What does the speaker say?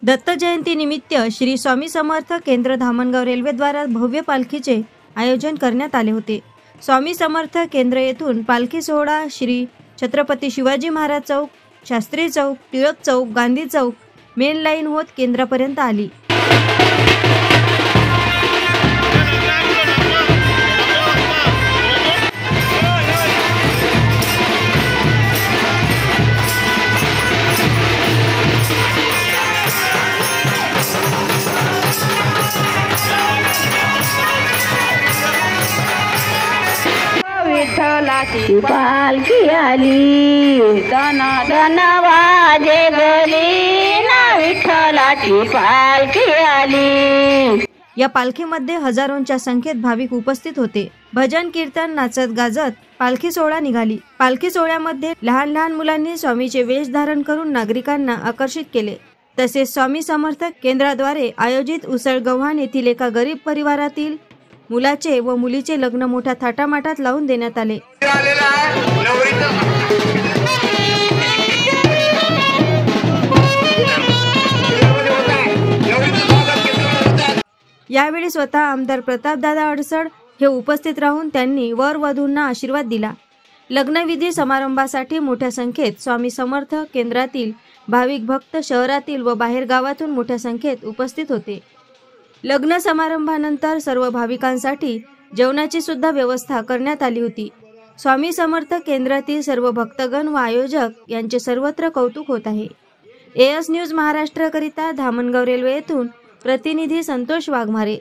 दत्त जयंती निमित्त श्री स्वामी समर्थ केंद्र धामणगाव रेल्वे द्वारा भव्य पालखीचे आयोजन करण्यात आले होते। स्वामी समर्थ केंद्र येथून पालखी सोहळा श्री छत्रपती शिवाजी महाराज चौक, शास्त्री चौक, टिळक चौक, गांधी चौक, मेन लाईन होत केंद्रापर्यंत आली। विठ्ठलाची पालखी आली, दन दन वाजे गली ना, विठ्ठलाची पालखी आली। या पालखीमध्ये हजारोंच्या संख्येत भाविक उपस्थित होते। भजन कीर्तन नाचत गाजत पालखी सोहळा निघाली। पालखी सोहळ्यामध्ये लहान लहान मुलांनी स्वामीचे वेश धारण करून नागरिकांना आकर्षित केले। तसेच स्वामी समर्थ केंद्राद्वारे आयोजित उसळगव्हाण येथील एका गरीब परिवारातील मुलाचे व मुलीचे लग्न मोठ्या थाटामाटात लावून देण्यात आले। यावेळी स्वतः आमदार प्रतापदादा अडसड हे उपस्थित राहून त्यांनी वर वधूंना आशीर्वाद दिला। लग्नविधी समारंभासाठी मोठ्या संख्येत स्वामी समर्थ केंद्रातील भाविक भक्त शहरातील व बाहेर गावातून मोठ्या संख्येत उपस्थित होते। लग्न समारंभानंतर सर्व भाविकांसाठी जेवणाची सुद्धा व्यवस्था करण्यात आली होती। स्वामी समर्थ केंद्रातील सर्व भक्तगण व आयोजक यांचे सर्वत्र कौतुक होत आहे। एएस न्यूज महाराष्ट्र करिता धामणगाव रेल्वे येथून प्रतिनिधी संतोष वाघमारे।